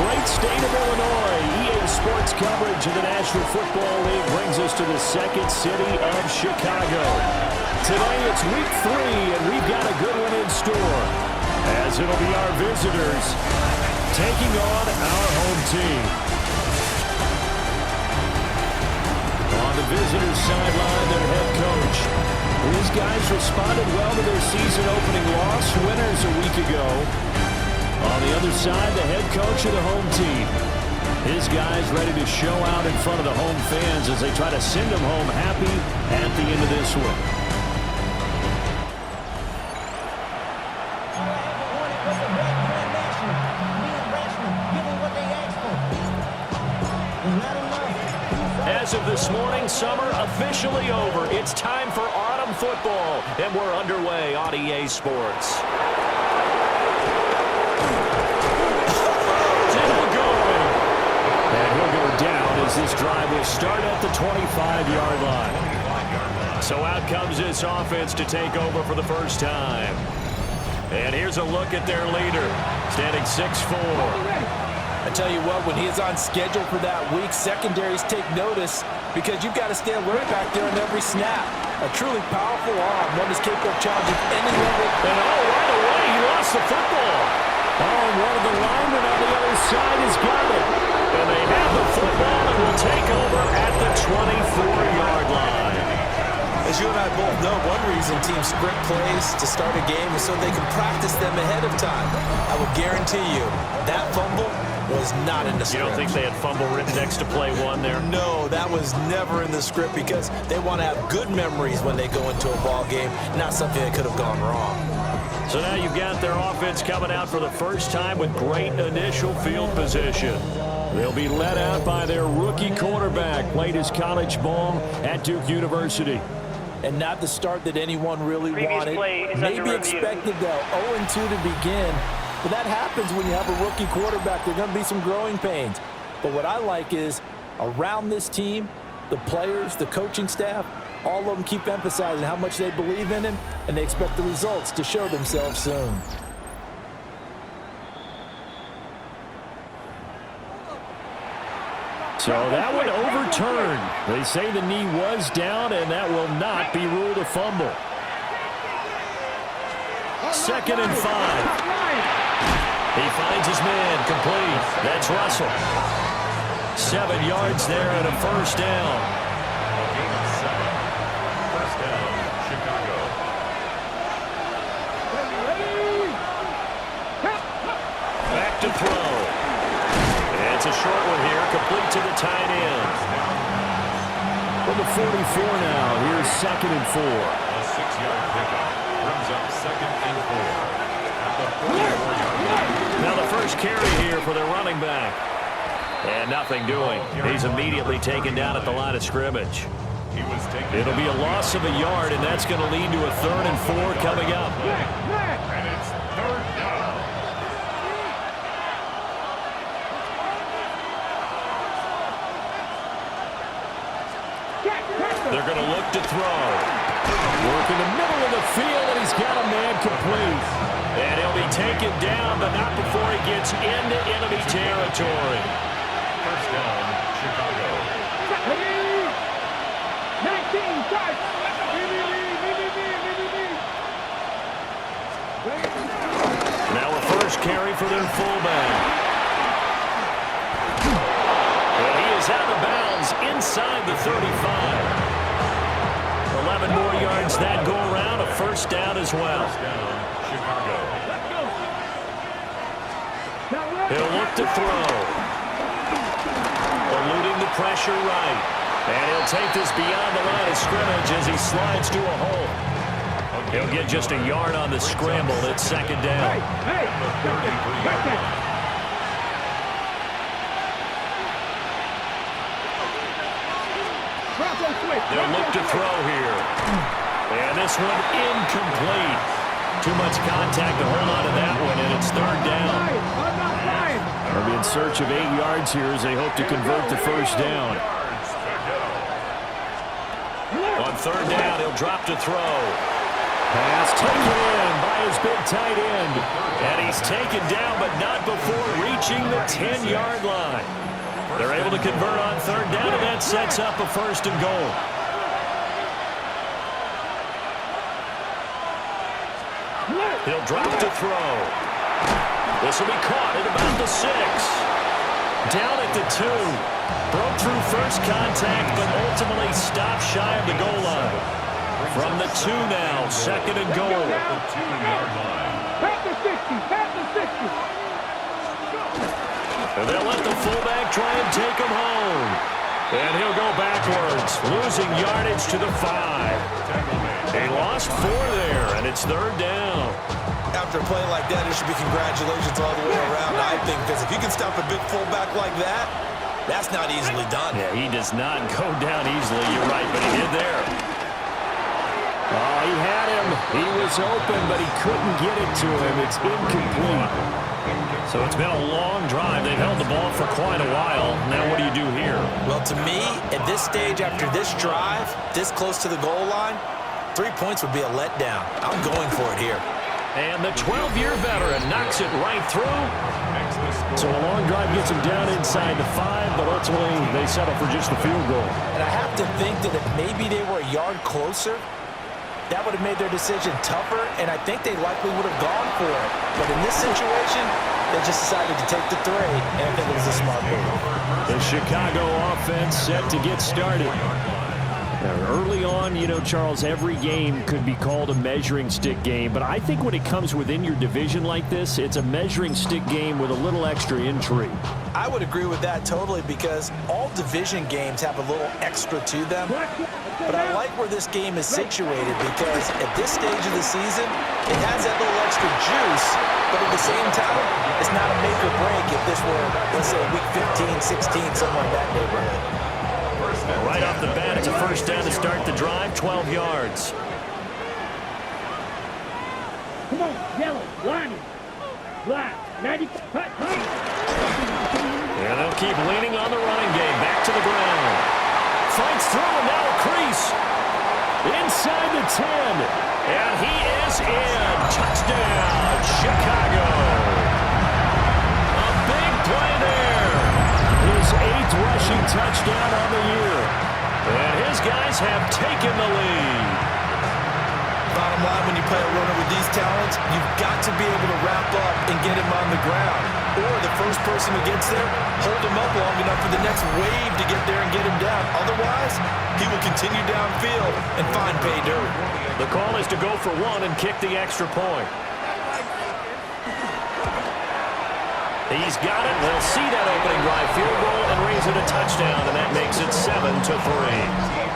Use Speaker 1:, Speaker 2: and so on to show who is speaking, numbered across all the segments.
Speaker 1: great state of Illinois, EA Sports coverage of the National Football League brings us to the second city of Chicago. Today it's week 3, and we've got a good one in store, as it'll be our visitors taking on our home team. On the visitors' sideline, their head coach. These guys responded well to their season-opening loss, winners a week ago. On the other side, the head coach of the home team. His guys ready to show out in front of the home fans as they try to send them home happy at the end of this one. As of this morning, summer officially over. It's time for autumn football, and we're underway on EA Sports. And he'll go down as this drive will start at the 25-yard line. So out comes this offense to take over for the first time. And here's a look at their leader, standing 6'4".
Speaker 2: I tell you what, when he's on schedule for that week, secondaries take notice because you've got to stay alert back there on every snap. A truly powerful arm, one is capable of challenging any level.
Speaker 1: And right away, he lost the football. And one of the linemen on the other side has got it. And they have the football and will take over at the 24-yard line.
Speaker 2: As you and I both know, one reason teams script plays to start a game is so they can practice them ahead of time. I will guarantee you that fumble was not in the script.
Speaker 1: You don't think they had fumble written next to play one there?
Speaker 2: No, that was never in the script because they want to have good memories when they go into a ball game, not something that could have gone wrong.
Speaker 1: So now you've got their offense coming out for the first time with great initial field position. They'll be led out by their rookie quarterback, played his college ball at Duke University.
Speaker 2: And not the start that anyone really wanted. Maybe expected though, 0-2 to begin. But that happens when you have a rookie quarterback. There are going to be some growing pains. But what I like is around this team, the players, the coaching staff, all of them keep emphasizing how much they believe in him, and they expect the results to show themselves soon.
Speaker 1: So that one overturned. They say the knee was down, and that will not be ruled a fumble. 2nd and 5. He finds his man complete. That's Russell. 7 yards there and a first down.
Speaker 3: First down, Chicago.
Speaker 1: Back to throw. It's a short one here, complete to the tight end. From the 44 now, here's 2nd and 4.
Speaker 3: A 6-yard pickup brings up 2nd and 4. At the 44-yard line.
Speaker 1: Now the first carry here for their running back. And nothing doing. He's immediately taken down at the line of scrimmage. It'll be a loss of a yard, and that's going to lead to a 3rd and 4 coming up.
Speaker 3: And it's 3rd down.
Speaker 1: They're going to look to throw. Work in the middle of the field, and he's got a man complete. And he'll be taken down, but not before he gets into enemy territory.
Speaker 3: First down, Chicago.
Speaker 1: Now a first carry for their fullback. And he is out of bounds inside the 35. 11 more yards that go around, a first down as well.
Speaker 3: First down, Chicago.
Speaker 1: He'll look to throw. Eluding the pressure right. And he'll take this beyond the line of scrimmage as he slides to a hole. He'll get just a yard on the scramble. It's 2nd down. They'll look to throw here. And this one incomplete. Too much contact to hold on to that one, and it's 3rd down. They'll be in search of 8 yards here as they hope to convert the first down. On 3rd down, he'll drop to throw. Pass taken in by his big tight end. And he's taken down, but not before reaching the 10-yard line. They're able to convert on third down, and that sets up a first and goal. He'll drop to throw. This will be caught at about the 6. Down at the 2. Broke through first contact, but ultimately stopped shy of the goal line. From the 2 now, second and goal.
Speaker 3: At the 2-yard line.
Speaker 4: Pass the 60, pass the 60.
Speaker 1: And they'll let the fullback try and take him home. And he'll go backwards, losing yardage to the 5. He lost 4 there, and it's third down.
Speaker 2: After a play like that, it should be congratulations all the way around, I think, because if you can stop a big fullback like that, that's not easily done.
Speaker 1: Yeah, he does not go down easily. You're right, but he did there. Oh, he had him. He was open, but he couldn't get it to him. It's incomplete. So it's been a long drive. They've held the ball for quite a while. Now what do you do here?
Speaker 2: Well, to me, at this stage, after this drive, this close to the goal line, 3 points would be a letdown. I'm going for it here.
Speaker 1: And the 12-year veteran knocks it right through. So a long drive gets him down inside the 5, but ultimately they settle for just the field goal.
Speaker 2: And I have to think that if maybe they were a yard closer, that would have made their decision tougher, and I think they likely would have gone for it. But in this situation, they just decided to take the 3, and I think it was a smart move.
Speaker 1: The Chicago offense set to get started. Now, early on, you know, Charles, every game could be called a measuring stick game, but I think when it comes within your division like this, it's a measuring stick game with a little extra intrigue.
Speaker 2: I would agree with that totally, because all division games have a little extra to them. But I like where this game is situated, because at this stage of the season, it has that little extra juice, but at the same time, it's not a make or break if this were, let's say, week 15, 16, something like that neighborhood.
Speaker 1: Right off the bat, it's a first down to start the drive, 12 yards.
Speaker 4: Come on, yellow, line, black, 90, cut.
Speaker 1: Yeah, they'll keep leaning on the running game. Back to the ground. Fights through, and now a crease. Inside the 10. And he is in. Touchdown, Chicago. A big play there. His 8th rushing touchdown on the year. And his guys have taken the lead.
Speaker 2: Bottom line, when you play a runner with these talents, you've got to be able to wrap up and get him on the ground. Or the first person who gets there, hold him up long enough for the next wave to get there and get him down. Otherwise, he will continue downfield and find pay dirt.
Speaker 1: The call is to go for 1 and kick the extra point. He's got it. They'll see that opening drive field goal and raise it a touchdown, and that makes it 7-3.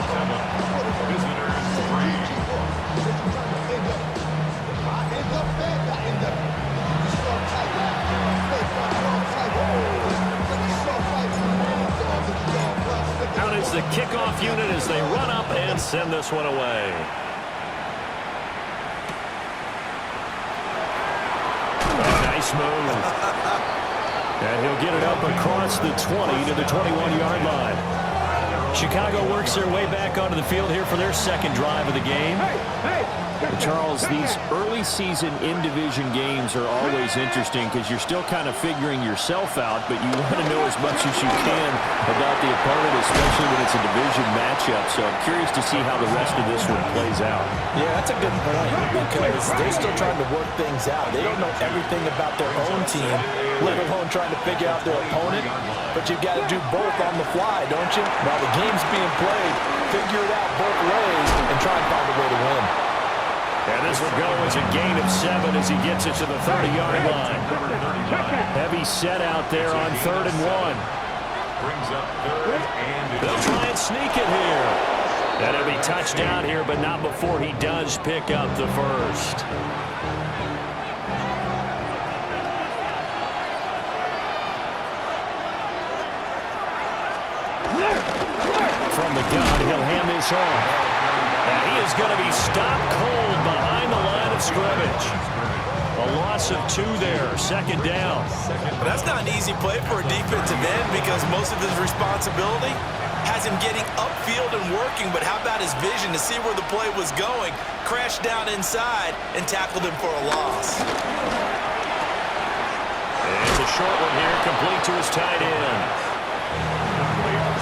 Speaker 1: Out is the kickoff unit as they run up and send this one away. A nice move. And he'll get it up across the 20 to the 21-yard line. Chicago works their way back onto the field here for their second drive of the game. Charles, these early season in-division games are always interesting because you're still kind of figuring yourself out, but you want to know as much as you can about the opponent, especially when it's a division matchup. So I'm curious to see how the rest of this one plays out.
Speaker 2: Yeah, that's a good point, because they're still trying to work things out. They don't know everything about their own team, let alone trying to figure out their opponent. But you've got to do both on the fly, don't you? While the game's being played, figure it out both ways and try and find a way to win.
Speaker 1: And this will go as a gain of 7 as he gets it to the 30-yard line. Heavy set out there on 3rd and 1.
Speaker 3: Brings up 3rd and
Speaker 1: They'll try and sneak it here. And it'll be touchdown here, but not before he does pick up the first. From the gun, he'll hand this off. And he is going to be stopped cold behind the line of scrimmage. A loss of 2 there, 2nd down.
Speaker 2: But that's not an easy play for a defensive end, because most of his responsibility has him getting upfield and working, but how about his vision to see where the play was going? Crashed down inside and tackled him for a loss.
Speaker 1: It's a short one here, complete to his tight end.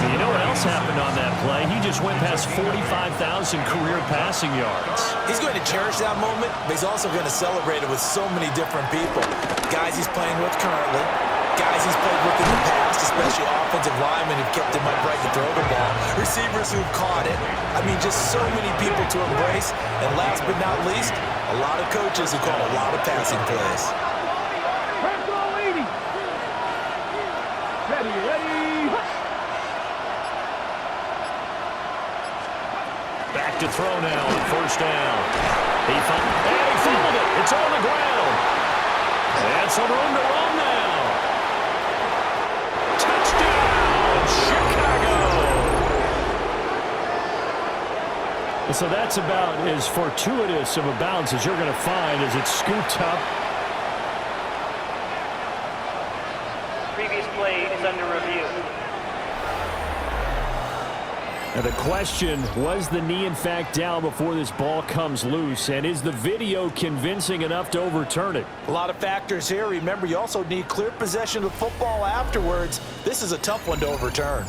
Speaker 1: You know what else happened on that play? He just went past 45,000 career passing yards.
Speaker 2: He's going to cherish that moment, but he's also going to celebrate it with so many different people. Guys he's playing with currently, guys he's played with in the past, especially offensive linemen who've kept him upright to throw the ball, receivers who've caught it. I mean, just so many people to embrace. And last but not least, a lot of coaches who call a lot of passing plays.
Speaker 1: Back to throw now on first down. He fumbled it. It's on the ground. And some room to run now. Touchdown, Chicago. So that's about as fortuitous of a bounce as you're going to find as it's scooped up.
Speaker 5: Previous play is under review.
Speaker 1: Now the question, was the knee in fact down before this ball comes loose? And is the video convincing enough to overturn it?
Speaker 2: A lot of factors here. Remember, you also need clear possession of the football afterwards. This is a tough one to overturn.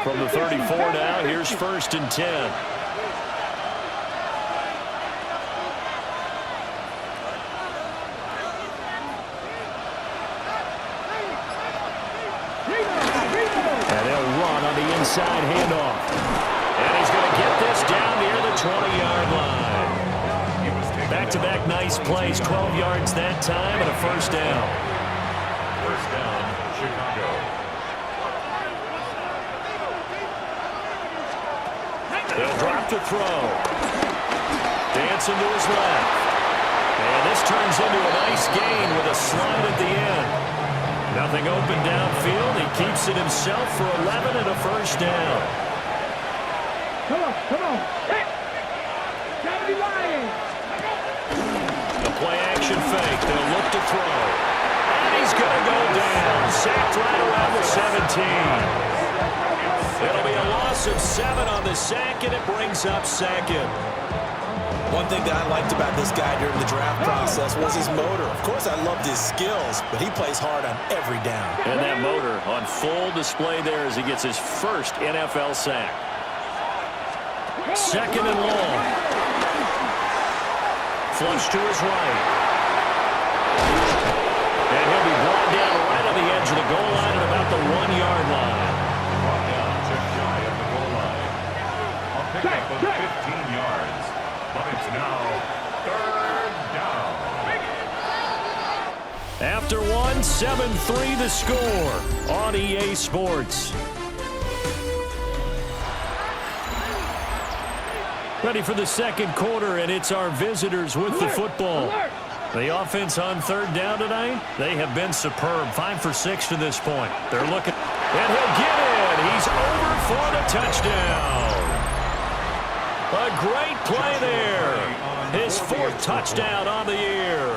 Speaker 1: From the 34 now, here's 1st and 10. Inside handoff. And he's going to get this down near the 20-yard line. Back-to-back nice plays, 12 yards that time, and a first down.
Speaker 3: First down, Chicago.
Speaker 1: They'll drop to throw. Dancing to his left. And this turns into a nice gain with a slide at the end. Nothing open downfield. He keeps it himself for 11 and a first down.
Speaker 4: Come on. Hey! Gotta be lying.
Speaker 1: The play action fake. They'll look to throw. And he's going to go down. Sacked right around the 17. It'll be a loss of 7 on the sack, and it brings up 2nd.
Speaker 2: One thing that I liked about this guy during the draft process was his motor. Of course, I loved his skills, but he plays hard on every down.
Speaker 1: And that motor on full display there as he gets his first NFL sack. 2nd and long. Flush to his right. And he'll be brought down right on the edge of the goal line at about the 1-yard line.
Speaker 3: Brought down just shy of the goal line. A pickup of 15 yards. But it's now 3rd down.
Speaker 1: After 1, 7-3 the score on EA Sports. Ready for the second quarter, and it's our visitors with the football. The offense on 3rd down tonight, they have been superb. 5 for 6 to this point. They're looking, and he'll get it. He's over for the touchdown. A great play there. His 4th touchdown on the year.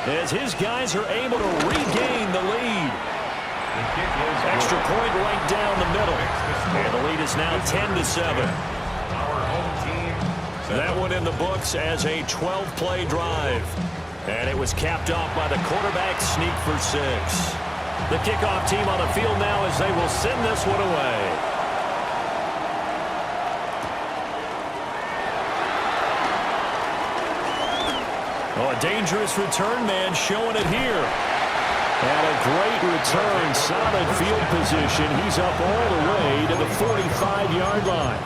Speaker 1: As his guys are able to regain the lead. Extra point right down the middle. And the lead is now 10-7. That one in the books as a 12-play drive. And it was capped off by the quarterback sneak for 6. The kickoff team on the field now as they will send this one away. Oh, a dangerous return man showing it here. And a great return, solid field position. He's up all the way to the 45-yard line.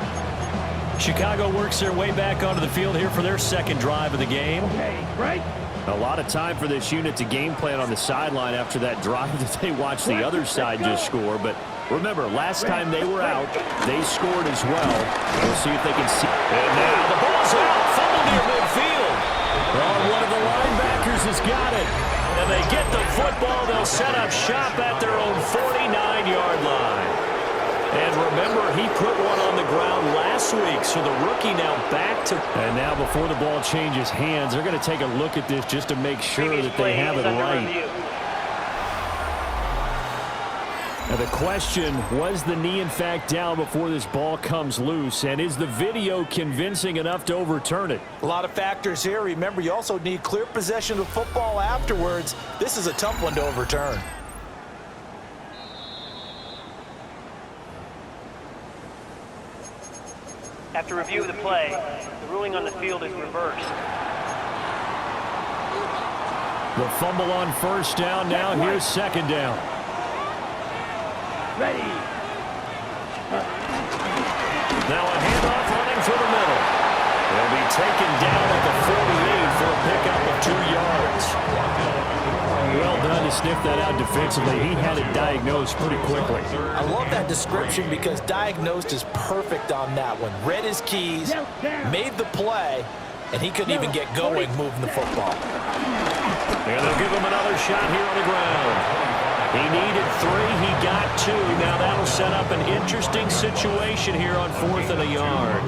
Speaker 1: Chicago works their way back onto the field here for their second drive of the game.
Speaker 4: Okay, right?
Speaker 1: A lot of time for this unit to game plan on the sideline after that drive that they watched the other side just score. But remember, last time they were out, they scored as well. We'll see if they can see. And now the ball's out, fumble near midfield. Oh, one of the linebackers has got it. And they get the football. They'll set up shop at their own 49-yard line. And remember, he put one on the ground last week, so the rookie now back to... And now before the ball changes hands, they're going to take a look at this just to make sure that they have it right. Now the question, was the knee in fact down before this ball comes loose? And is the video convincing enough to overturn it?
Speaker 2: A lot of factors here. Remember, you also need clear possession of football afterwards. This is a tough one to overturn.
Speaker 5: After review of the play, the ruling on the field is reversed.
Speaker 1: The fumble on first down. Now here's second down.
Speaker 4: Ready.
Speaker 1: Now a handoff running through the middle. They'll be taken down at the 48 for a pickup of 2 yards. Well done to sniff that out defensively. He had it diagnosed pretty quickly.
Speaker 2: I love that description because diagnosed is perfect on that one. Read his keys, made the play, and he couldn't even get going moving the football.
Speaker 1: And they'll give him another shot here on the ground. He needed 3, he got 2. Now that'll set up an interesting situation here on 4th and a yard.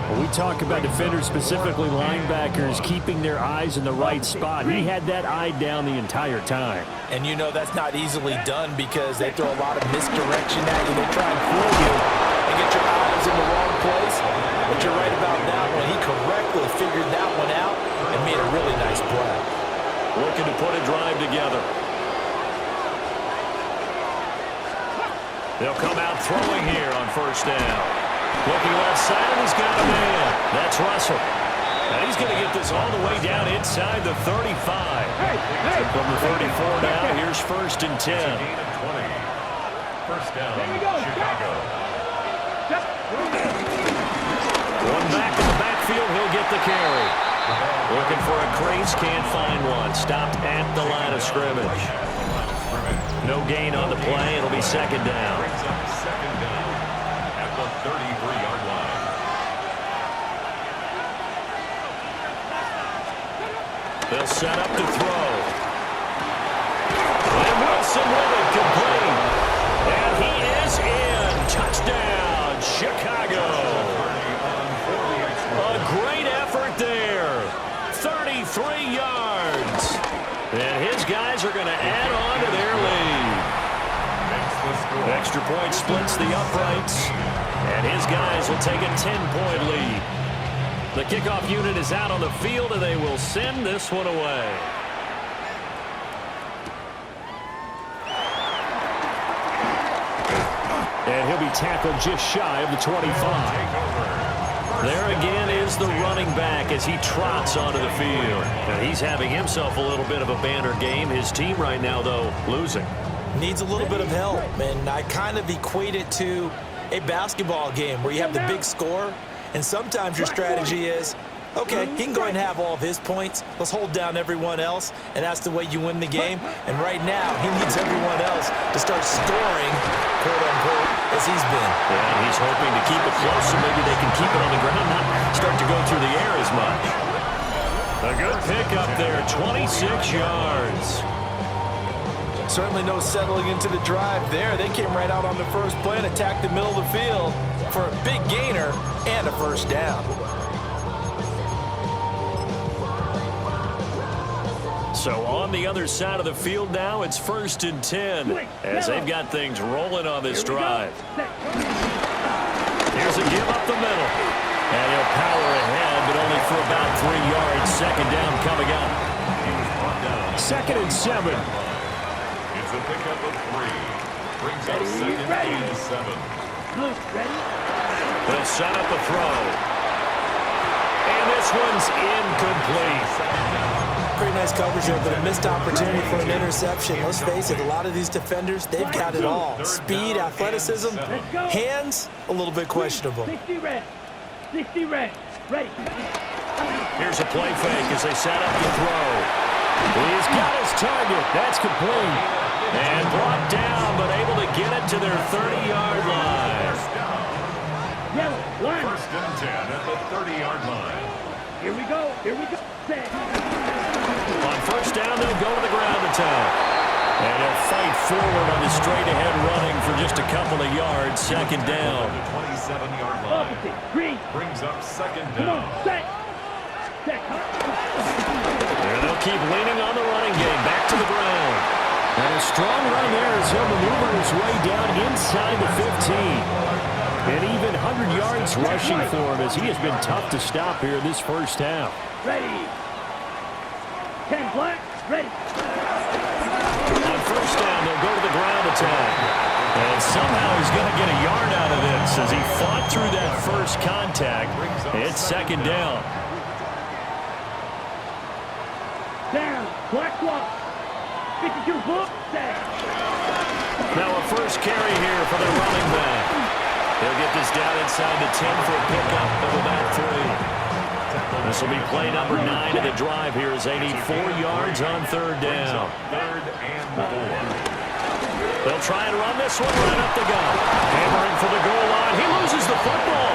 Speaker 1: When we talk about defenders, specifically linebackers, keeping their eyes in the right spot, he had that eye down the entire time.
Speaker 2: And you know that's not easily done because they throw a lot of misdirection at you. They try and fool you and get your eyes in the wrong place. But you're right about that one. He correctly figured that one out and made a really nice play.
Speaker 1: Looking to put a drive together. They'll come out throwing here on first down. Looking left side, and he's got a man. That's Russell. And he's going to get this all the way down inside the 35. From the 34 now, here's 1st and 10.
Speaker 3: First down, Chicago.
Speaker 1: One back in the backfield, he'll get the carry. Looking for a crease, can't find one. Stopped at the line of scrimmage. No gain on the play. It'll be second down.
Speaker 3: Brings up second down at the 33-yard line.
Speaker 1: They'll set up to throw. And Wilson with it, complete. And he is in. Touchdown, Chicago. A great effort there. 33 yards. And his guys are going to add on to their lead. Extra point splits the uprights. And his guys will take a 10-point lead. The kickoff unit is out on the field, and they will send this one away. And he'll be tackled just shy of the 25. There again is the running back as he trots onto the field. And he's having himself a little bit of a banner game. His team right now, though, losing.
Speaker 2: Needs a little bit of help, and I kind of equate it to a basketball game where you have the big score, and sometimes your strategy is, okay, he can go ahead and have all of his points. Let's hold down everyone else, and that's the way you win the game. And right now, he needs everyone else to start scoring, quote-unquote, as he's been.
Speaker 1: And he's hoping to keep it close so maybe they can keep it on the ground, not start to go through the air as much. A good pickup there, 26 yards.
Speaker 2: Certainly no settling into the drive there. They came right out on the first play and attacked the middle of the field for a big gainer and a first down.
Speaker 1: So on the other side of the field now, it's 1st and 10 as they've got things rolling on this drive. Here's a give up the middle. And he'll power ahead, but only for about 3 yards. Second down coming up. 2nd and 7.
Speaker 3: It's a pickup of 3. Brings up second and 7.
Speaker 1: They'll set up a throw. And this one's incomplete.
Speaker 2: Pretty nice coverage there, but a missed opportunity for an interception. Let's face it, a lot of these defenders, they've got it all. Speed, athleticism, hands, a little bit questionable.
Speaker 4: 60 red. 60 red. Ready.
Speaker 1: Here's a play fake as they set up the throw. He's got his target. That's complete. And brought down, but able to get it to their 30-yard line.
Speaker 4: Yellow, line.
Speaker 3: 1st and 10 at the 30-yard line.
Speaker 4: Here we go. Here we go. Set.
Speaker 1: On first down, they'll go to the ground attack. And he'll fight forward on the straight-ahead running for just a couple of yards. Second down.
Speaker 3: The 27-yard line.
Speaker 4: Opposite. Green.
Speaker 3: Brings up second
Speaker 4: Come
Speaker 3: down.
Speaker 4: on. Set. Set.
Speaker 1: And they'll keep leaning on the running game. Back to the ground. And a strong run there as he'll maneuver his way down inside the 15. And even 100 yards rushing for him as he has been tough to stop here this first half.
Speaker 4: Ready. 10 black. Ready.
Speaker 1: On first down, they'll go to the ground attack. And somehow he's going to get a yard out of this as he fought through that first contact. It's second down.
Speaker 4: Down. Black walk. 52 book.
Speaker 1: Now a first carry here for the running back. He'll get this down inside the 10 for a pickup of about 3. This will be play number 9 of the drive here as they need 4 yards on third down.
Speaker 3: Third and 4.
Speaker 1: They'll try and run this one right up the gut. Hammering for the goal line. He loses the football.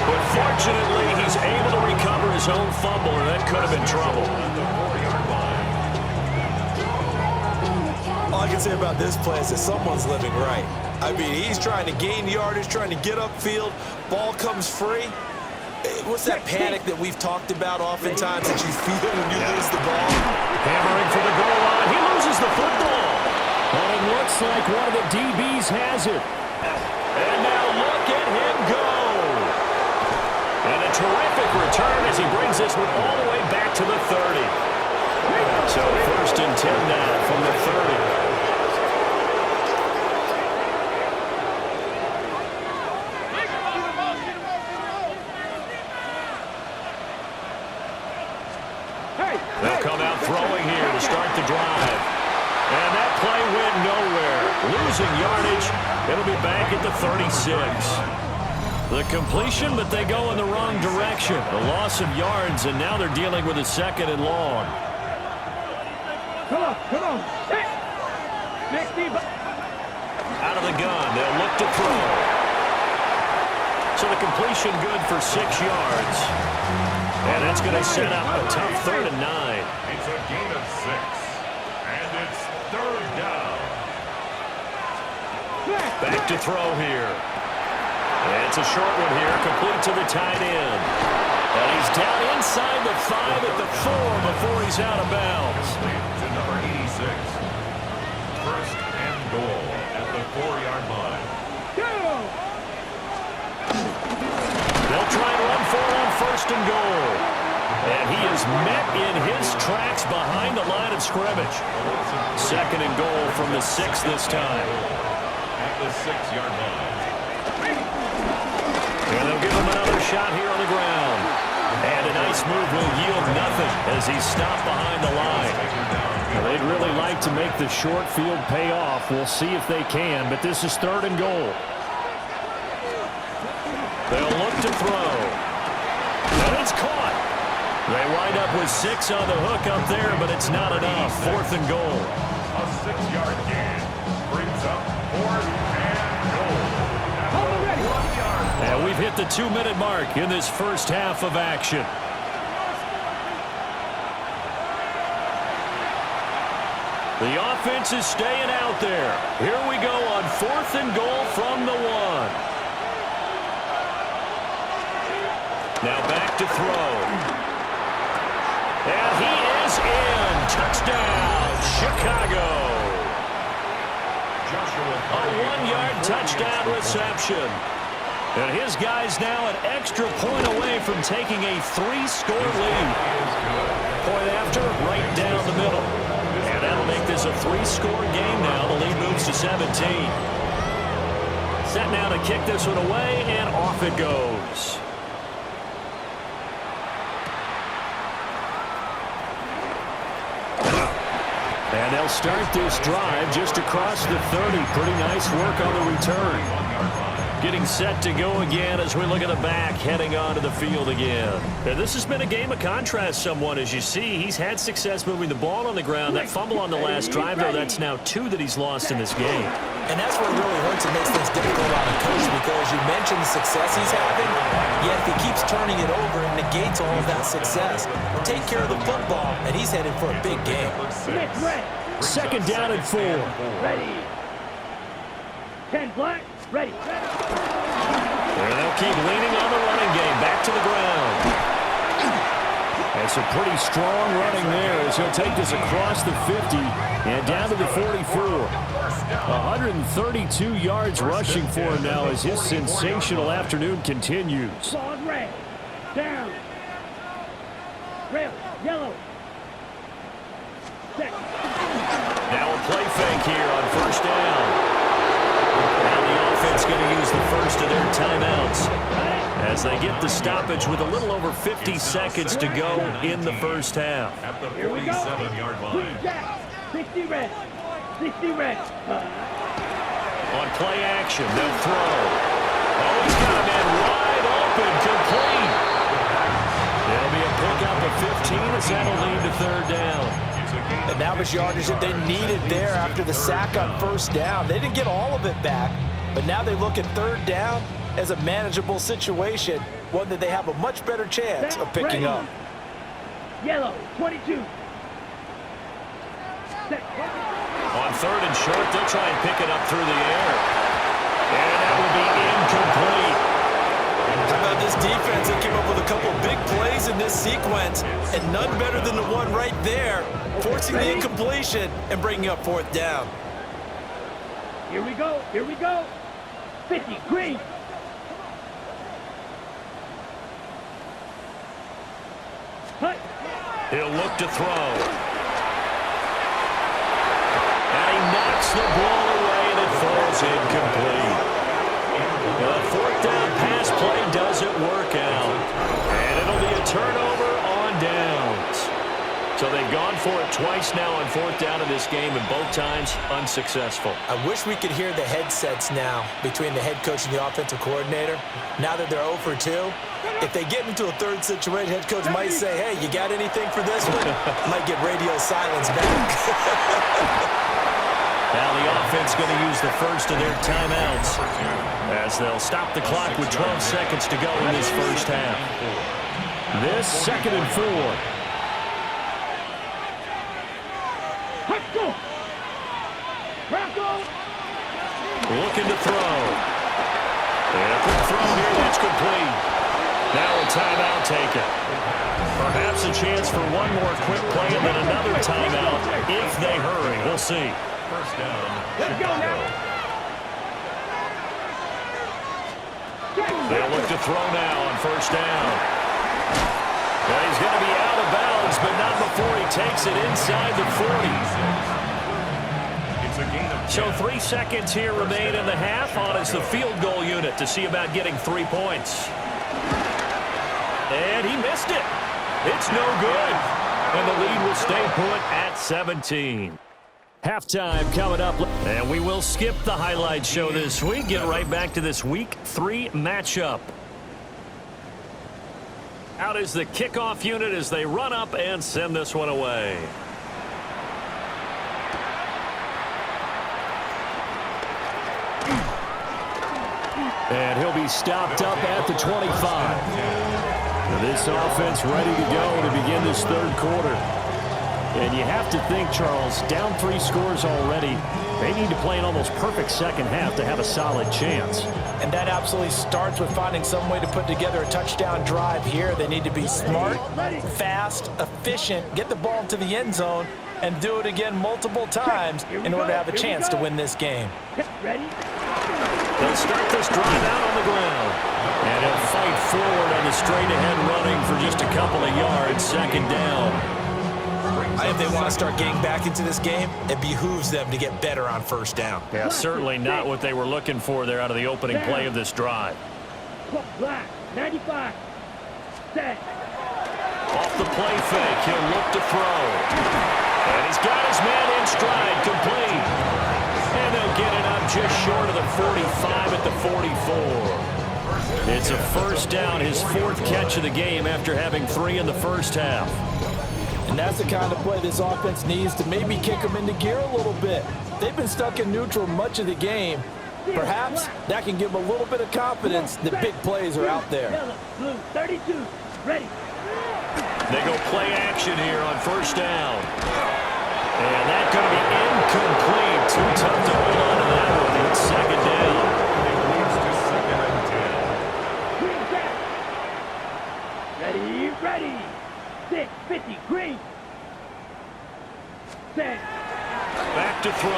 Speaker 1: But fortunately, he's able to recover his own fumble, and that could have been trouble.
Speaker 2: All I can say about this play is that someone's living right. I mean, he's trying to gain yardage, trying to get upfield. Ball comes free. What's that panic that we've talked about oftentimes that you feel when you lose the ball?
Speaker 1: Hammering for the goal line. He loses the football. And it looks like one of the DBs has it. And now look at him go. And a terrific return as he brings this one all the way back to the 30. So first and 10 now from the 30. They'll come out throwing here to start the drive. And that play went nowhere. Losing yardage. It'll be back at the 36. The completion, but they go in the wrong direction. A loss of yards, and now they're dealing with a second and long.
Speaker 4: Come on. Next team.
Speaker 1: Out of the gun, they'll look to throw. So the completion good for 6 yards. And that's going to set up a tough third and 9.
Speaker 3: It's a gain of 6. And it's third down.
Speaker 1: Back to throw here. And it's a short one here, complete to the tight end. And he's down inside the 5 at the 4 before he's out of bounds.
Speaker 3: To number 86. First and goal at the 4-yard line.
Speaker 1: They'll try and run for it on first and goal. And he is met in his tracks behind the line of scrimmage. Second and goal from the 6 this time.
Speaker 3: At the 6-yard line.
Speaker 1: And they'll give him another shot here on the ground. And a nice move will yield nothing as he's stopped behind the line. Well, they'd really like to make the short field pay off. We'll see if they can, but this is third and goal. They'll look to throw. And it's caught. They wind up with 6 on the hook up there, but it's not enough. Fourth and goal.
Speaker 3: A 6-yard gain brings up fourth and goal.
Speaker 1: And we've hit the 2-minute mark in this first half of action. The offense is staying out there. Here we go on fourth and goal from the 1. Now back to throw. And he is in. Touchdown, Chicago. A 1-yard touchdown reception. And his guy's now an extra point away from taking a 3-score lead. Point after, right down the middle. And that'll make this a 3-score game now. The lead moves to 17. Set now to kick this one away, and off it goes. And they'll start this drive just across the 30. Pretty nice work on the return. Getting set to go again as we look at the back, heading onto the field again. And this has been a game of contrast somewhat. As you see, he's had success moving the ball on the ground. That fumble on the last drive, though, that's now 2 that he's lost in this game.
Speaker 2: And that's where it really hurts and makes things difficult on a coach, because you mentioned the success he's having, yet if he keeps turning it over, it negates all of that success. Take care of the football, and he's headed for a big game.
Speaker 1: Second down and 4.
Speaker 4: Ready. 10 black. Ready.
Speaker 1: And they'll keep leaning on the running game. Back to the ground. As Some pretty strong running there as he'll take this across the 50 and down to the 44. 132 yards rushing for him now as his sensational afternoon continues.
Speaker 4: Ball red. Down. Red. Yellow. Set.
Speaker 1: Now a play fake here on first down. And the offense going to use the first of their timeouts as they get the stoppage with a little over 50 seconds to go in the first half.
Speaker 3: At the 47-yard line.
Speaker 4: 60 red. 60 red.
Speaker 1: On play action, they'll throw. Oh, he's got a man wide open, complete. There'll be a pickup of 15 as that'll lead to third down.
Speaker 2: And that was yardage that they needed there after the sack on first down. They didn't get all of it back, but now they look at third down as a manageable situation, one that they have a much better chance of picking up.
Speaker 4: Yellow, 22. Set.
Speaker 1: On third and short, they'll try and pick it up through the air. And that will be incomplete.
Speaker 2: How about this defense that came up with a couple big plays in this sequence, and none better than the one right there, forcing the incompletion and bringing up fourth down.
Speaker 4: Here we go. Here we go. 50. Green. Hut.
Speaker 1: He'll look to throw. And he knocks the ball away, and it falls incomplete. The fourth down pass play doesn't work out. And it'll be a turnover on downs. So they've gone for it twice now on fourth down in this game, and both times unsuccessful.
Speaker 2: I wish we could hear the headsets now between the head coach and the offensive coordinator. Now that they're 0 for 2, if they get into a third situation, head coach might say, hey, you got anything for this one? Might get radio silence back.
Speaker 1: Now the offense going to use the first of their timeouts as they'll stop the clock with 12 seconds to go in this first half. This 2nd and 4. Looking to throw. And a quick throw here that's complete. Now a timeout taken. Perhaps a chance for one more quick play and then another timeout if they hurry. We'll see.
Speaker 3: First down.
Speaker 4: Let's go now.
Speaker 1: They'll look to throw now on first down. Well, he's going to be out of bounds, but not before he takes it inside the 40.
Speaker 3: It's a gain of 10.
Speaker 1: So 3 seconds here remain in the half on as the field goal unit to see about getting 3 points. And he missed it. It's no good. And the lead will stay put at 17. Halftime coming up. And we will skip the highlight show this week. Get right back to this Week 3 matchup. Out is the kickoff unit as they run up and send this one away. And he'll be stopped up at the 25. This offense ready to go to begin this third quarter. And you have to think, Charles, down 3 scores already. They need to play an almost perfect second half to have a solid chance.
Speaker 2: And that absolutely starts with finding some way to put together a touchdown drive here. They need to be smart, fast, efficient, get the ball to the end zone, and do it again multiple times in order to have a chance to win this game.
Speaker 4: Ready?
Speaker 1: They'll start this drive out on the ground. And he'll fight forward on the straight-ahead running for just a couple of yards, second down.
Speaker 2: If they want to start getting back into this game, it behooves them to get better on first down.
Speaker 1: Yeah, certainly not what they were looking for there out of the opening play of this drive.
Speaker 4: Black, 95. Set.
Speaker 1: Off the play fake, he'll look to throw. And he's got his man in stride, complete. And they'll get it up just short of the 45 at the 44. It's a first down, his 4th catch of the game after having 3 in the first half.
Speaker 2: And that's the kind of play this offense needs to maybe kick them into gear a little bit. They've been stuck in neutral much of the game. Perhaps that can give them a little bit of confidence that big plays are out there.
Speaker 4: Yellow, blue, 32. Ready.
Speaker 1: They go play action here on first down. And that's going to be incomplete. Too tough to hold on to that one. It's second down.
Speaker 3: It leads to 2nd and 10.
Speaker 4: Green set. Ready, ready. 650 green. Set.
Speaker 1: Back to throw.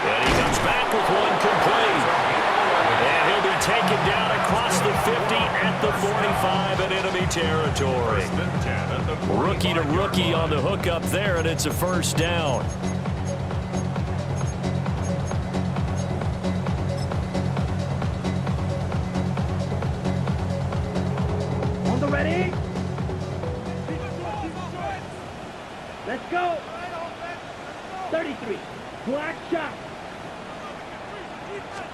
Speaker 1: And he comes back with one complete. And he'll be taken down across the 50 at the 45 in enemy territory. Rookie to rookie on the hookup there, and it's a first down.
Speaker 4: On the ready. Let's go. 33. Black shot.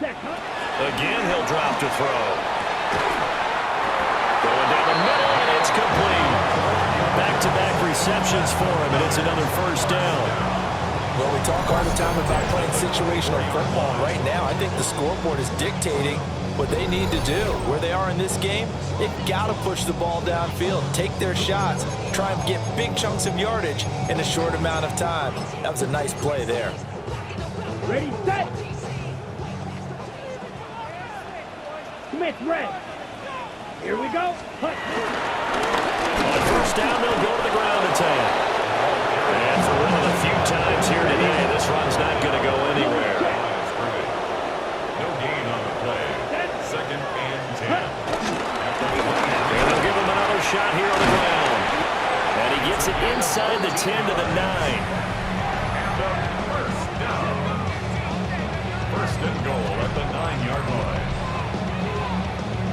Speaker 4: Check, huh?
Speaker 1: Again, he'll drop to throw. Going down the middle, and it's complete. Back-to-back receptions for him, and it's another first down.
Speaker 2: Well, we talk all the time about playing situational football. Right now, I think the scoreboard is dictating what they need to do. Where they are in this game, they've got to push the ball downfield, take their shots, try and get big chunks of yardage in a short amount of time. That was a nice play there.
Speaker 4: Ready, set. Smith, red. Here we go. Hut.
Speaker 1: On first down, they'll go to the ground attack. And for one of the few times here today, this run's not going to go anywhere.
Speaker 3: No gain on the play. Second and 10.
Speaker 1: And they'll give him another shot here on the ground. And he gets it inside the 10 to the 9.
Speaker 3: And a first down. First and goal at the 9-yard line.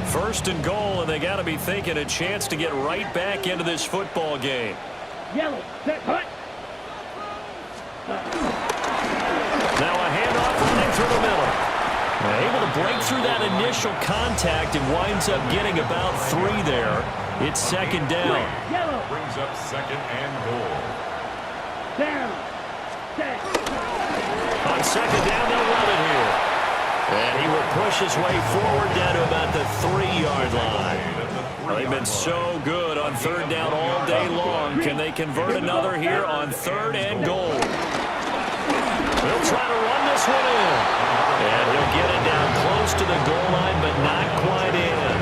Speaker 1: First and goal, and they got to be thinking a chance to get right back into this football game.
Speaker 4: Yellow, set, hut.
Speaker 1: Now a handoff running through the middle. Able to break through that initial contact and winds up getting about 3 there. It's second down.
Speaker 4: Yellow.
Speaker 3: Brings up second and goal.
Speaker 4: Down. Set.
Speaker 1: On second down, they'll run it here. And he will push his way forward down to about the 3-yard line. They've been so good on third down all day long. Can they convert another here on third and goal? They'll try to run this one in. And he'll get it down close to the goal line, but not quite in.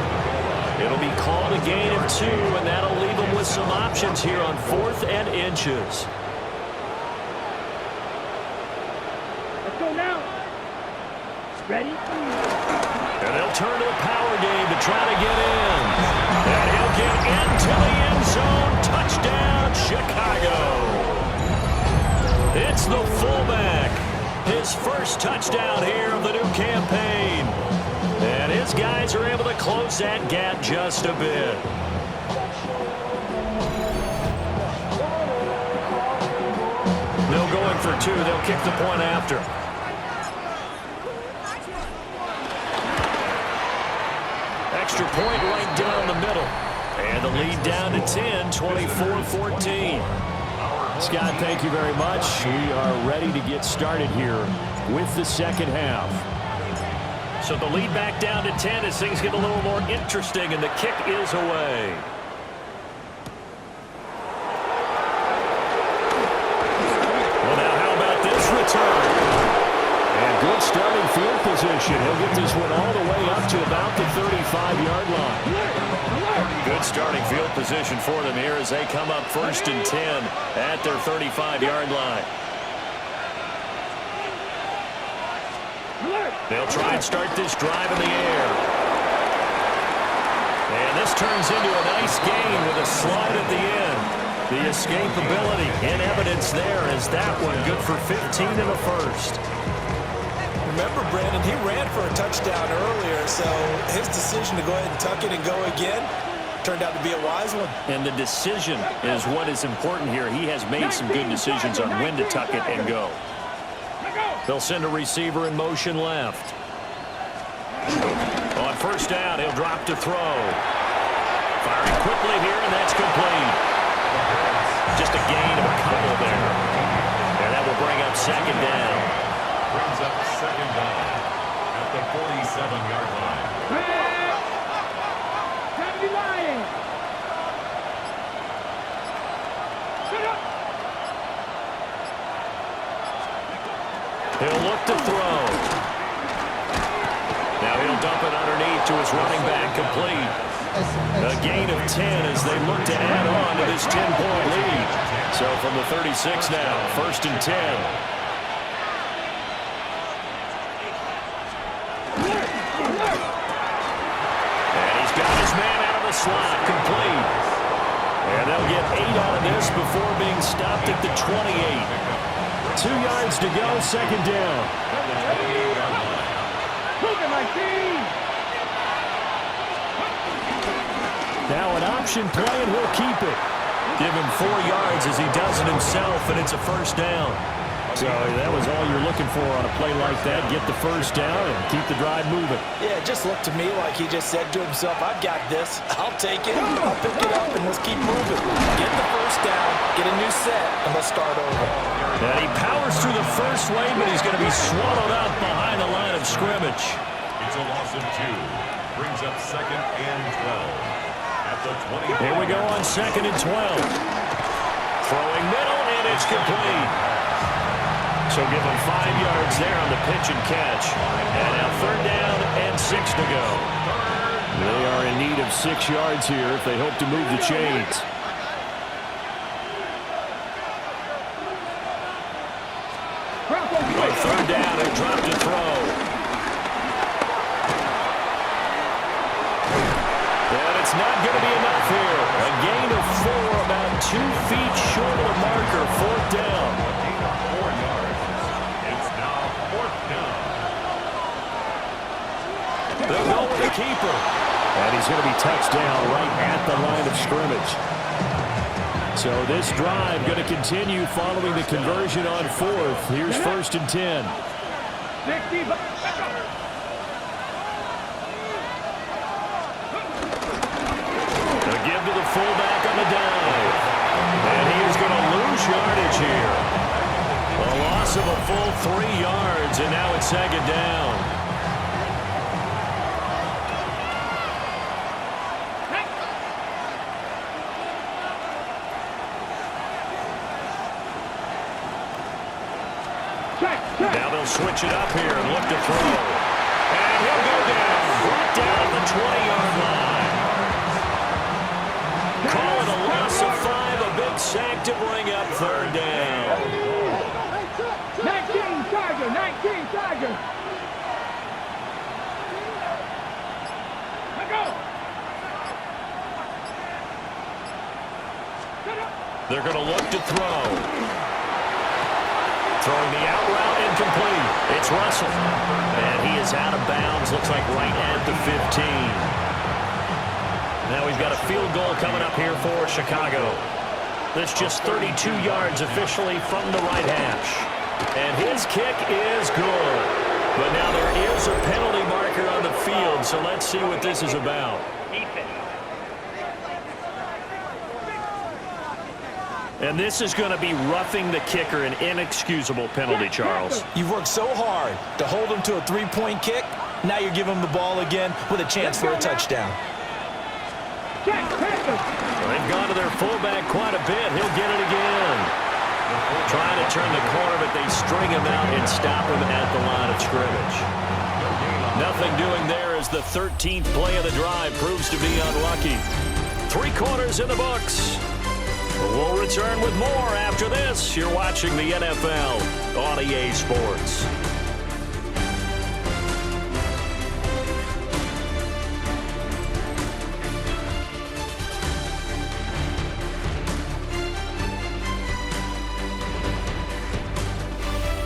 Speaker 1: It'll be called a gain of 2, and that'll leave them with some options here on 4th and inches.
Speaker 4: Let's go now. Ready?
Speaker 1: And they'll turn to a power game to try to get in. And he'll get into the end zone. Touchdown, Chicago. It's the fullback. His first touchdown here of the new campaign. And his guys are able to close that gap just a bit. No going for 2. They'll kick the point after. Extra point right down the middle. And the lead down to 10, 24-14. Scott, thank you very much. We are ready to get started here with the second half. So the lead back down to 10 as things get a little more interesting, and the kick is away. Well, now how about this return? And good starting field position. He'll get this one all the way up to about the 35-yard line. Good starting field position for them here as they come up first and 10 at their 35-yard line. They'll try and start this drive in the air. And this turns into a nice gain with a slide at the end. The escapability in evidence there is that one good for 15 in the first.
Speaker 2: Remember, Brandon, he ran for a touchdown earlier, so his decision to go ahead and tuck it and go again turned out to be a wise one.
Speaker 1: And the decision is what is important here. He has made some good decisions on when to tuck it and go. They'll send a receiver in motion left. On first down, he'll drop to throw. Firing quickly here, and that's complete. Just a gain of a couple there. And that will bring up second down.
Speaker 3: Brings up second down at the 47-yard line.
Speaker 4: Time to line. Shut up.
Speaker 1: He'll look to throw. Now he'll dump it underneath to his running back, complete. A gain of 10 as they look to add on to this 10-point lead. So from the 36 now, 1st and 10. And he's got his man out of the slot, complete. And they'll get 8 out of this before being stopped at the 28. 2 yards to go, 2nd down.
Speaker 4: Look at my team!
Speaker 1: Now an option play, and he'll keep it. Give him 4 yards as he does it himself, and it's a 1st down. So that was all you're looking for on a play like that. Get the 1st down and keep the drive moving.
Speaker 2: Yeah, it just looked to me like he just said to himself, I've got this. I'll take it. I'll pick it up, and let's keep moving. Get the 1st down, get a new set, and let's start over.
Speaker 1: And he powers through the 1st wave, but he's going to be swallowed up behind the line of scrimmage.
Speaker 3: It's a loss of 2. Brings up 2nd and 12. At the 20.
Speaker 1: Here we go on 2nd and 12. Throwing middle, and it's complete. So give him 5 yards there on the pitch and catch. And now 3rd down and 6 to go. They are in need of 6 yards here if they hope to move the chains. On 3rd down, they drop to throw. And it's not going to be enough here. A gain of 4, about 2 feet short of the marker. 4th down.
Speaker 3: Gain of 4 yards. It's now 4th down.
Speaker 1: They'll go with the keeper. And he's going to be touched down right at the line of scrimmage. So this drive going to continue following the conversion on 4th. Here's 1st and 10.
Speaker 4: 65.
Speaker 1: Give to the fullback on the dive. And he is going to lose yardage here. A loss of a full 3 yards, and now it's 2nd down. Now they'll switch it up here and look to throw. And he'll go down. Brought down at the 20-yard line. Call it a loss of 5, a big sack to bring up 3rd down.
Speaker 4: 19 Charger, 19 Charger. Let go.
Speaker 1: They're going to look to throw. Throwing the out route, incomplete. It's Russell. And he is out of bounds, looks like right at the 15. Now we've got a field goal coming up here for Chicago. That's just 32 yards officially from the right hash. And his kick is good. But now there is a penalty marker on the field, so let's see what this is about. And this is going to be roughing the kicker, an inexcusable penalty, Charles.
Speaker 2: You've worked so hard to hold him to a 3-point kick. Now you're giving him the ball again with a chance for a touchdown.
Speaker 1: They've gone to their fullback quite a bit. He'll get it again. Trying to turn the corner, but they string him out and stop him at the line of scrimmage. Nothing doing there as the 13th play of the drive proves to be unlucky. 3 quarters in the books. We'll return with more after this. You're watching the NFL on EA Sports.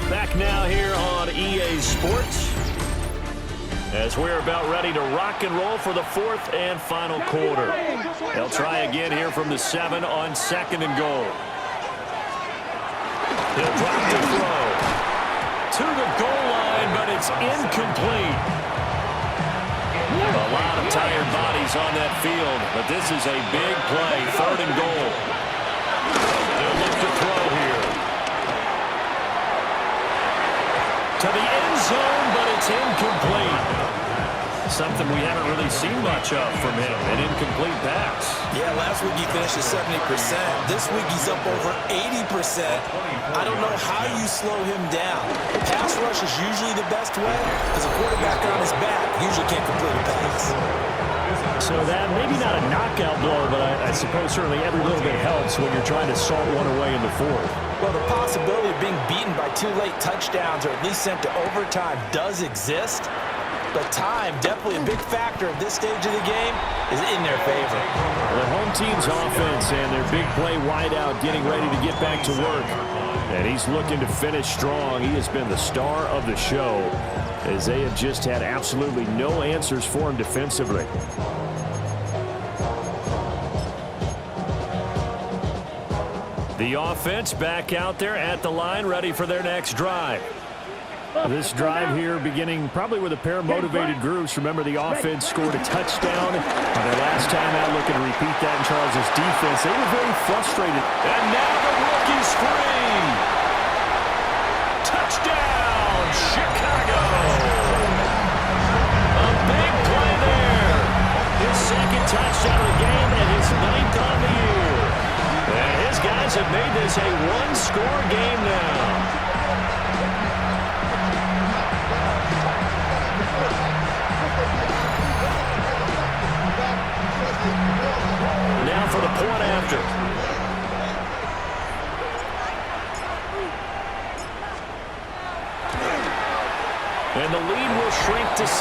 Speaker 1: Back now here on EA Sports as we're about ready to rock and roll for the 4th and final quarter. They'll try again here from the 7 on 2nd and goal. He'll drop the throw to the goal line, but it's incomplete. A lot of tired bodies on that field, but this is a big play, 3rd and goal. They'll look to throw here. To the end zone, but it's incomplete. Something we haven't really seen much of from him, an incomplete pass.
Speaker 2: Yeah, last week he finished at 70%. This week he's up over 80%. I don't know how you slow him down. Pass rush is usually the best way because a quarterback on his back usually can't complete a pass.
Speaker 1: So that maybe not a knockout blow, but I suppose certainly every little bit helps when you're trying to salt one away in the fourth.
Speaker 2: Well, the possibility of being beaten by 2 late touchdowns or at least sent to overtime does exist. But time, definitely a big factor at this stage of the game, is in their favor.
Speaker 1: The home team's offense and their big play wideout getting ready to get back to work. And he's looking to finish strong. He has been the star of the show as they have just had absolutely no answers for him defensively. The offense back out there at the line, ready for their next drive. This drive here beginning probably with a pair of motivated groups. Remember, the offense scored a touchdown on their last time out, looking to repeat that in Charles' defense. They were very frustrated. And now the rookie's free. Touchdown, Chicago. A big play there. His second touchdown of the game and his 9th on the year. And his guys have made this a one-score game now. Now for the point after. And the lead will shrink to 6.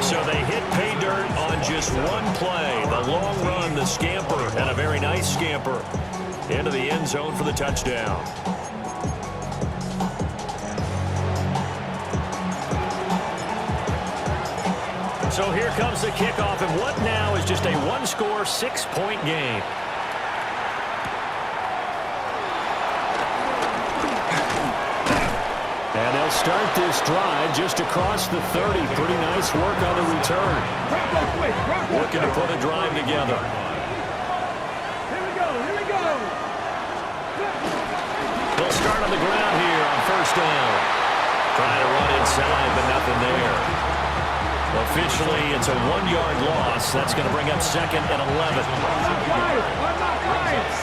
Speaker 1: So they hit pay dirt on just one play. The long run, the scamper, and a very nice scamper into the end zone for the touchdown. So here comes the kickoff, and what now is just a one-score, 6-point game. And they'll start this drive just across the 30. Pretty nice work on the return. Looking to put a drive together.
Speaker 4: Here we go.
Speaker 1: They'll start on the ground here on first down. Trying to run inside, but nothing there. Officially, it's a 1-yard loss. That's going to bring up 2nd and 11.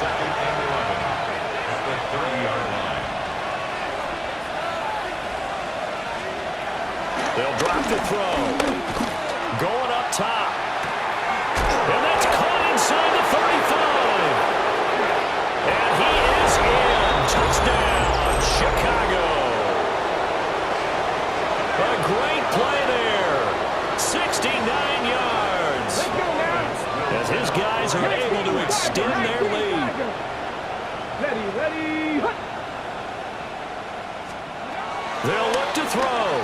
Speaker 3: Second and 11 at the 30-yard line.
Speaker 1: They'll drop the throw. Going up top. And that's caught inside the 35. And he is in. Touchdown, Chicago. A great play there. 69 yards. As his guys are able to extend their lead.
Speaker 4: Ready.
Speaker 1: They'll look to throw.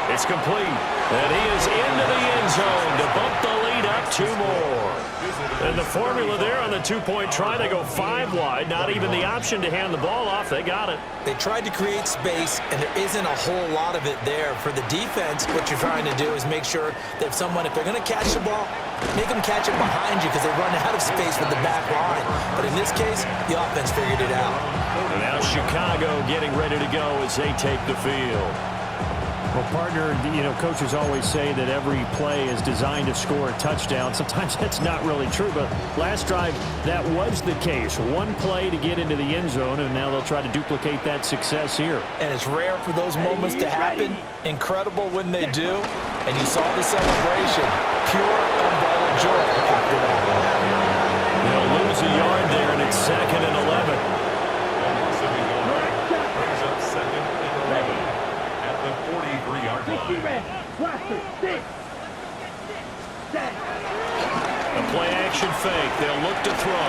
Speaker 1: It's complete. And he is into the end zone to bump the lead up 2 more. And the formula there on the 2-point try, they go 5 wide. Not even the option to hand the ball off. They got it.
Speaker 2: They tried to create space, and there isn't a whole lot of it there. For the defense, what you're trying to do is make sure that if they're going to catch the ball, make them catch it behind you because they run out of space with the back line. But in this case, the offense figured it out.
Speaker 1: And now Chicago getting ready to go as they take the field. Well, partner, coaches always say that every play is designed to score a touchdown. Sometimes that's not really true, but last drive, that was the case. One play to get into the end zone, and now they'll try to duplicate that success here.
Speaker 2: And it's rare for those moments to happen. Incredible when they do. And you saw the celebration. Pure, unbridled joy after that.
Speaker 1: They'll lose a yard there, and it's 2nd and 11.
Speaker 3: Brings up 2nd and 11 at the 43-yard line.
Speaker 1: A play action fake. They'll look to throw.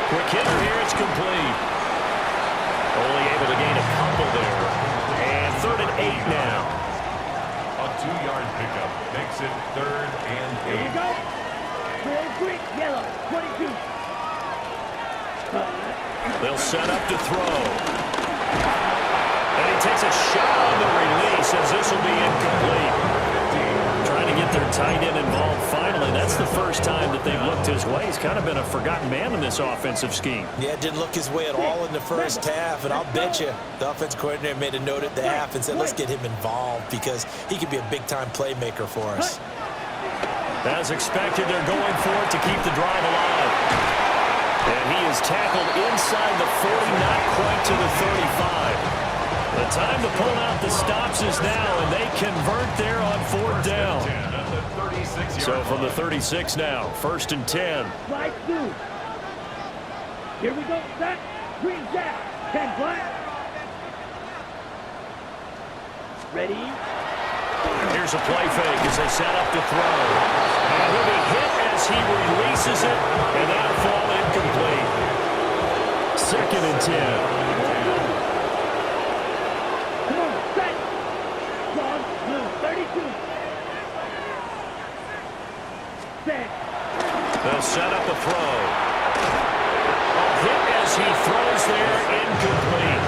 Speaker 1: Quick hitter here. It's complete. Only able to gain a couple there. And 3rd and 8 now.
Speaker 3: A 2-yard pickup makes it 3rd and 8.
Speaker 4: Here we go. Quick, yellow, 22.
Speaker 1: They'll set up to throw. And he takes a shot on the release as this will be incomplete. Trying to get their tight end involved finally. That's the first time that they've looked his way. He's kind of been a forgotten man in this offensive scheme.
Speaker 2: Yeah, didn't look his way at all in the first half, and I'll bet you the offense coordinator made a note at the half and said, let's get him involved because he could be a big-time playmaker for us.
Speaker 1: As expected, they're going for it to keep the drive alive. And he is tackled inside the 40, not quite to the 35. The time to pull out the stops is now, and they convert there on 4th down. So from the 36 now, 1st and 10.
Speaker 4: Slide through. Here we go, set. Green jack. 10 flat. Ready?
Speaker 1: Here's a play fake as they set up to throw. And he'll be hit as he releases it, and that'll fall incomplete. 2nd and 10.
Speaker 4: Come on, set. Long, blue, 32. Set.
Speaker 1: They'll set up a throw. A hit as he throws there, incomplete.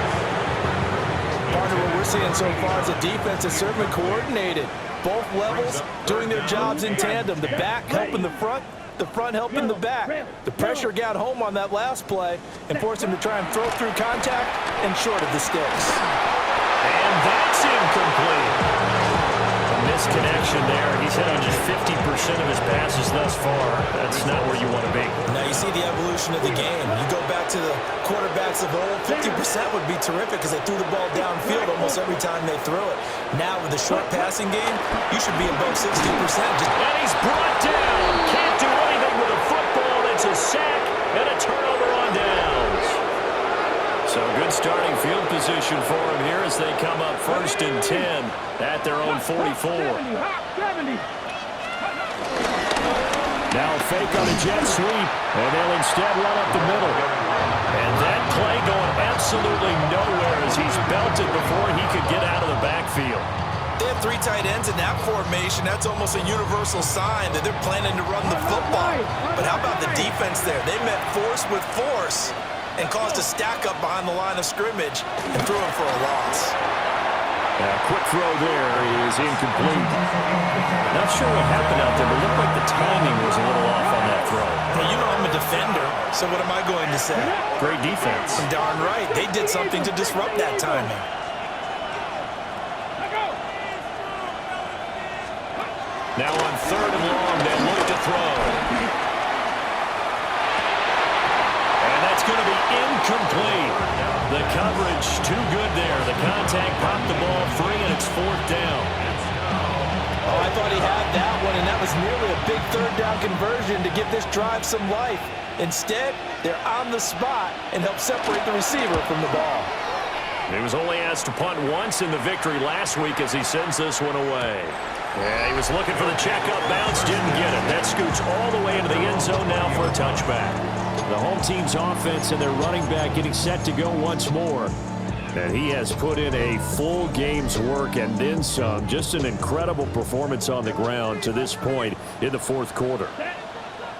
Speaker 2: Part of what we're seeing so far is the defense is certainly coordinated. Both levels doing their jobs in tandem. The back helping the front helping the back. The pressure got home on that last play and forced him to try and throw through contact and short of the sticks.
Speaker 1: And that's incomplete. A misconnection there. He's hit on just 50% of his passes thus far. That's not where you want to be.
Speaker 2: Now you see the evolution of the game. You go back to the quarterbacks of old, 50% would be terrific because they threw the ball downfield almost every time they threw it. Now with the short passing game, you should be above 60%.
Speaker 1: And he's brought down. Can't do anything with a football. It's a sack and a turnover on downs. So good starting field position for him here as they come up 1st and 10 at their own 44.
Speaker 4: 70.
Speaker 1: Now a fake on a jet sweep, and they'll instead run up the middle. And that play going absolutely nowhere as he's belted before he could get out of the backfield.
Speaker 2: They have 3 tight ends in that formation. That's almost a universal sign that they're planning to run the football. But how about the defense there? They met force with force and caused a stack up behind the line of scrimmage and threw him for a loss.
Speaker 1: A quick throw there is incomplete. Not sure what happened out there, but it looked like the timing was a little off on that throw.
Speaker 2: Well, you know I'm a defender, so what am I going to say?
Speaker 1: Great defense.
Speaker 2: Darn right. They did something to disrupt that timing.
Speaker 1: Now on 3rd and long, they look to throw. And that's going to be incomplete. The coverage too good there. The contact popped the ball free, and it's 4th down.
Speaker 2: Oh, I thought he had that one, and that was nearly a big 3rd down conversion to give this drive some life. Instead, they're on the spot and help separate the receiver from the ball.
Speaker 1: He was only asked to punt once in the victory last week as he sends this one away. Yeah, he was looking for the checkup bounce, didn't get it. That scoots all the way into the end zone now for a touchback. The home team's offense and their running back getting set to go once more. And he has put in a full game's work and then some. Just an incredible performance on the ground to this point in the 4th quarter.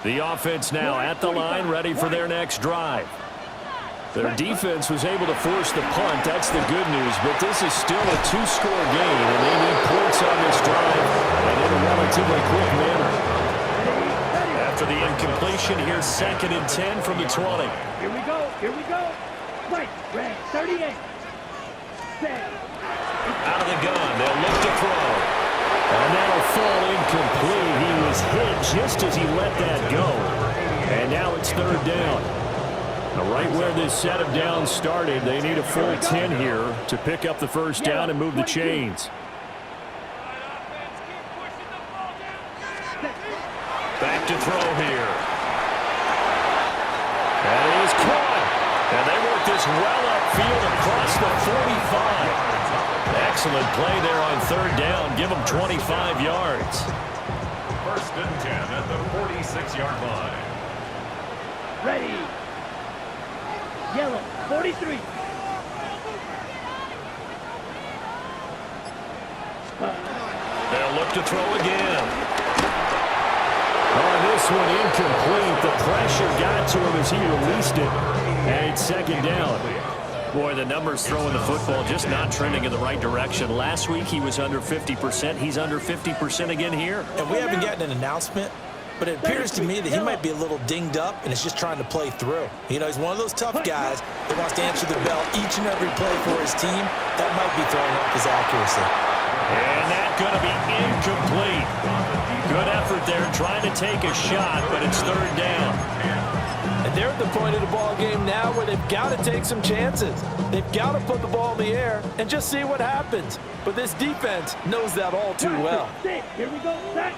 Speaker 1: The offense now at the line, ready for their next drive. Their defense was able to force the punt. That's the good news. But this is still a 2-score game, and they need points on this drive and in a relatively quick manner. After the incompletion, here's 2nd and 10 from the 20.
Speaker 4: Here we go. Here we go. Right, red, 38. Set.
Speaker 1: Out of the gun, they'll look to throw. And that'll fall incomplete. He was hit just as he let that go. And now it's 3rd down. Now right where this set of downs started, they need a full 10 here to pick up the 1st down and move the chains. Back to throw here. And it is caught. And they work this well upfield across the 45. Excellent play there on 3rd down. Give them 25 yards.
Speaker 3: 1st and 10 at the 46-yard line.
Speaker 4: Ready. Yellow, 43.
Speaker 1: They'll look to throw again. Oh, this one incomplete. The pressure got to him as he released it. And it's 2nd down. Boy, the numbers throwing the football just not trending in the right direction. Last week he was under 50%. He's under 50% again here.
Speaker 2: And we haven't gotten an announcement, but it appears to me that he might be a little dinged up and is just trying to play through. You know, he's one of those tough guys that wants to answer the bell each and every play for his team. That might be throwing off his accuracy.
Speaker 1: And that's going to be incomplete. Good effort there trying to take a shot, but it's 3rd down.
Speaker 2: And And they're at the point of the ball game now where they've got to take some chances. They've got to put the ball in the air and just see what happens. But this defense knows that all too well.
Speaker 4: Here we go. Set.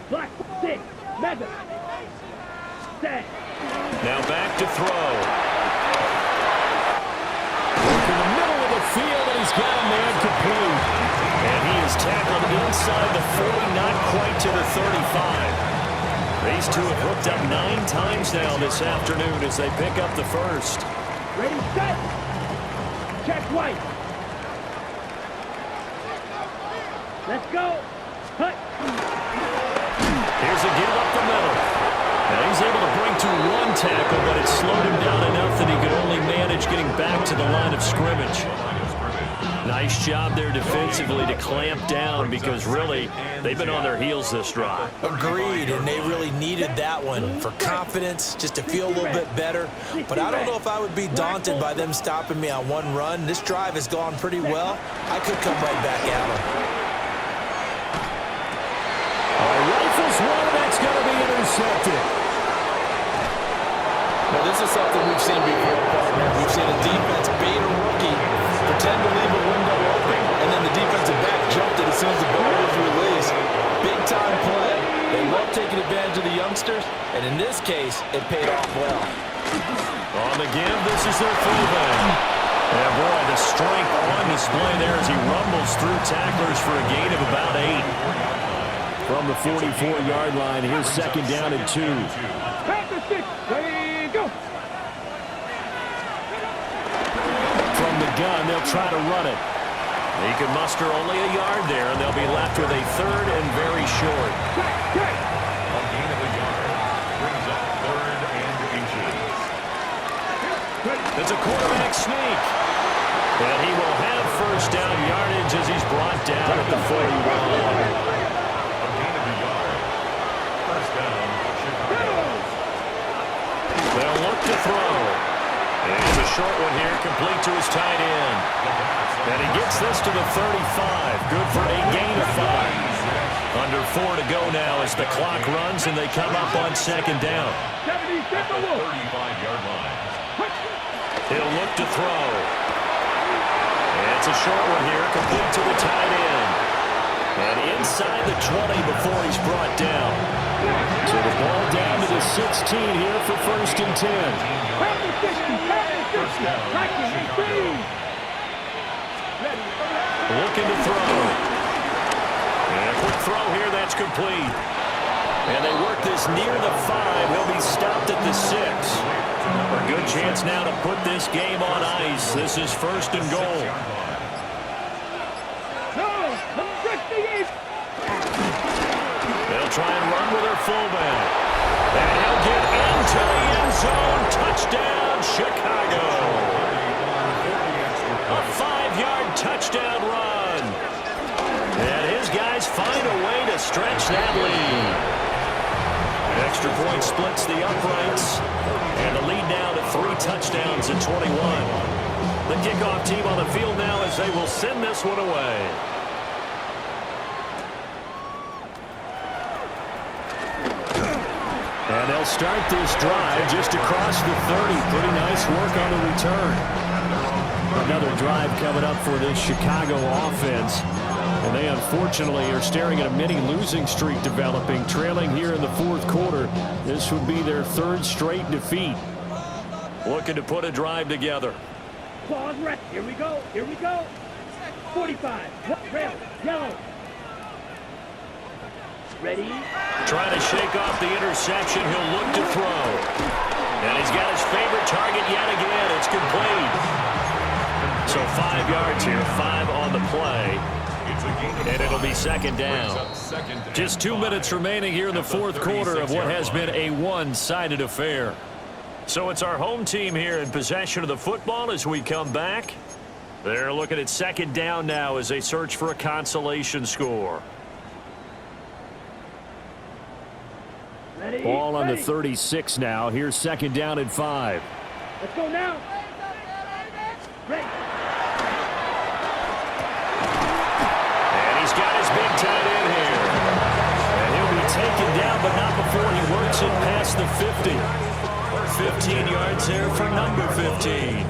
Speaker 4: Black. Six. Mega. Set.
Speaker 1: Now back to throw. Look in the middle of the field, and he's got a man complete. And he is tackled inside the 40, not quite to the 35. These two have hooked up 9 times now this afternoon as they pick up the first.
Speaker 4: Ready, set. Check white. Let's go. Cut.
Speaker 1: Here's a give up the middle. Now he's able to bring to 1 tackle, but it slowed him down enough that he could only manage getting back to the line of scrimmage. Nice job there defensively to clamp down because really they've been on their heels this drive.
Speaker 2: Agreed, and they really needed that one for confidence, just to feel a little bit better. But I don't know if I would be daunted by them stopping me on 1 run. This drive has gone pretty well. I could come right back at them.
Speaker 1: Rifles one, that's going to be intercepted.
Speaker 2: Now, this is something we've seen before, partner. We've seen a defense bait a rookie, pretend to leave a window open, and then the defensive back jumped it as soon as the ball was released. Big-time play. They love taking advantage of the youngsters, and in this case, it paid off well.
Speaker 1: On the give, this is their fullback. And boy, the strength on display there as he rumbles through tacklers for a gain of about 8. From the 44-yard line, here's 2nd down and 2.
Speaker 4: Pass the stick. Ready, go.
Speaker 1: From the gun, they'll try to run it. He can muster only a yard there, and they'll be left with a 3rd and very short.
Speaker 3: A gain of a yard brings up 3rd and inches.
Speaker 1: It's a quarterback sneak. And he will have 1st down yardage as he's brought down at the 41. They'll look to throw. It's a short one here, complete to his tight end. And he gets this to the 35. Good for a gain of 5. Under 4 to go now as the clock runs and they come up on 2nd down.
Speaker 3: 35-yard line.
Speaker 1: He'll look to throw. It's a short one here, complete to the tight end. And inside the 20 before he's brought down. So the ball down to the 16 here for 1st and 10. Looking to throw. And a quick throw here, that's complete. And they work this near the 5. He'll be stopped at the 6. A good chance now to put this game on ice. This is 1st and goal. They'll try and run with their fullback. And he'll get into the end zone. Touchdown, Chicago. A 5-yard touchdown run. And his guys find a way to stretch that lead. Extra point splits the uprights. And the lead now to 3 touchdowns at 21. The kickoff team on the field now as they will send this one away. And they'll start this drive just across the 30. Pretty nice work on the return. Another drive coming up for this Chicago offense. And they unfortunately are staring at a mini losing streak developing, trailing here in the 4th quarter. This would be their 3rd straight defeat. Looking to put a drive together.
Speaker 4: Pause, rest. Here we go. Here we go. 45. Red. Yellow. Ready?
Speaker 1: Trying to shake off the interception. He'll look to throw. And he's got his favorite target yet again. It's complete. So 5 yards here, 5 on the play. And it'll be 2nd down. Just 2 minutes remaining here in the 4th quarter of what has been a one-sided affair. So it's our home team here in possession of the football as we come back. They're looking at 2nd down now as they search for a consolation score. Ball on the 36 now. Here's 2nd down and 5.
Speaker 4: Let's go now. Ready.
Speaker 1: And he's got his big tight end here. And he'll be taken down, but not before he works it past the 50. 15 yards there for number 15.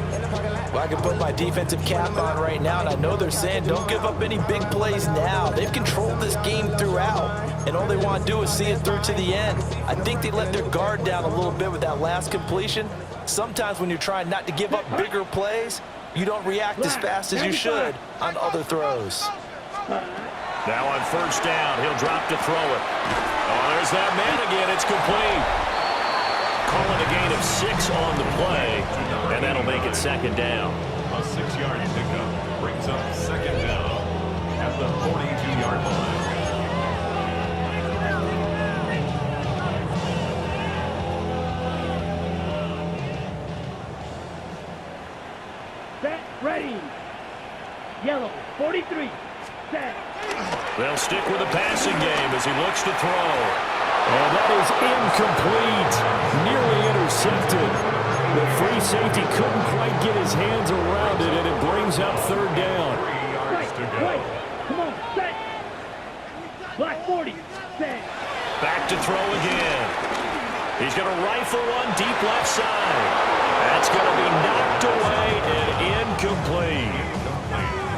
Speaker 2: Well, I can put my defensive cap on right now, and I know they're saying don't give up any big plays now. They've controlled this game throughout, and all they want to do is see it through to the end. I think they let their guard down a little bit with that last completion. Sometimes when you're trying not to give up bigger plays, you don't react as fast as you should on other throws.
Speaker 1: Now on first down, he'll drop to throw it. Oh, there's that man again. It's complete. Calling a gain of 6 on the play, and that'll make it second down.
Speaker 3: A 6-yard pickup brings up second down at the 42-yard line.
Speaker 4: Set, ready. Yellow, 43. Set.
Speaker 1: They'll stick with the passing game as he looks to throw. And that is incomplete. Nearly intercepted. The free safety couldn't quite get his hands around it, and it brings up third down.
Speaker 3: 3 yards to go.
Speaker 4: Right. Come on, set. Black 40. Set.
Speaker 1: Back to throw again. He's going to rifle one deep left side. That's going to be knocked away and incomplete.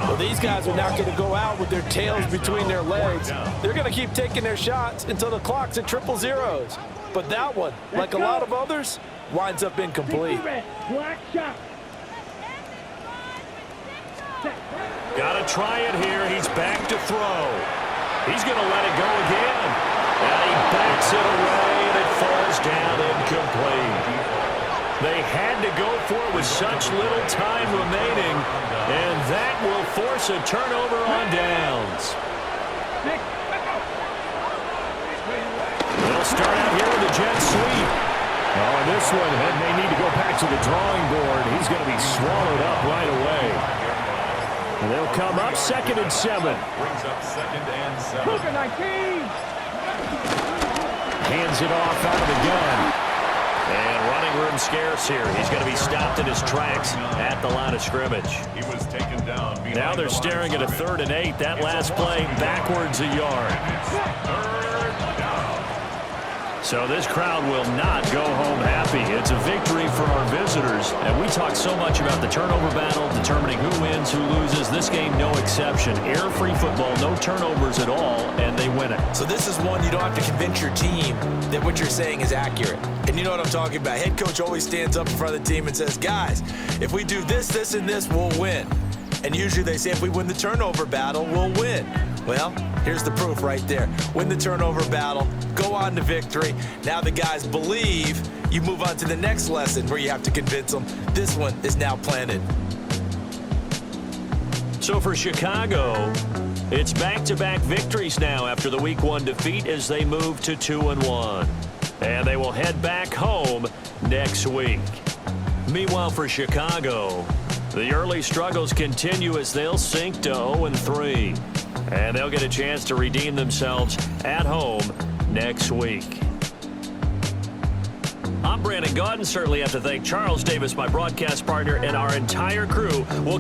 Speaker 2: Well, these guys are not going to go out with their tails between their legs. They're going to keep taking their shots until the clock's at 000. But that one, like a lot of others, winds up incomplete.
Speaker 4: Black shot.
Speaker 1: Got to try it here. He's back to throw. He's going to let it go again. And he backs it away, and it falls down incomplete. They had to go for it with such little time remaining, and that will force a turnover on downs. They'll start out here with a jet sweep. Oh, and this one may need to go back to the drawing board. He's going to be swallowed up right away. And they'll come up 2nd and 7.
Speaker 3: Brings up 2nd and 7.
Speaker 4: Cougar 19.
Speaker 1: Hands it off out of the gun. And running room scarce here. He's going to be stopped in his tracks at the line of scrimmage.
Speaker 3: He was taken down.
Speaker 1: Now they're staring at a 3rd and 8. That last play backwards a yard.
Speaker 3: Third down.
Speaker 1: So this crowd will not go home happy. It's a victory for our visitors. And we talk so much about the turnover battle, determining who wins, who loses. This game, no exception. Error-free football, no turnovers at all, and they win it.
Speaker 2: So this is one you don't have to convince your team that what you're saying is accurate. And you know what I'm talking about. Head coach always stands up in front of the team and says, guys, if we do this, this, and this, we'll win. And usually they say if we win the turnover battle, we'll win. Well, here's the proof right there. Win the turnover battle, go on to victory. Now the guys believe. You move on to the next lesson where you have to convince them. This one is now planted.
Speaker 1: So for Chicago, it's back-to-back victories now after the Week 1 defeat as they move to 2-1. And they will head back home next week. Meanwhile, for Chicago, the early struggles continue as they'll sink to 0-3. And they'll get a chance to redeem themselves at home next week. I'm Brandon Gaudin. Certainly have to thank Charles Davis, my broadcast partner, and our entire crew. We'll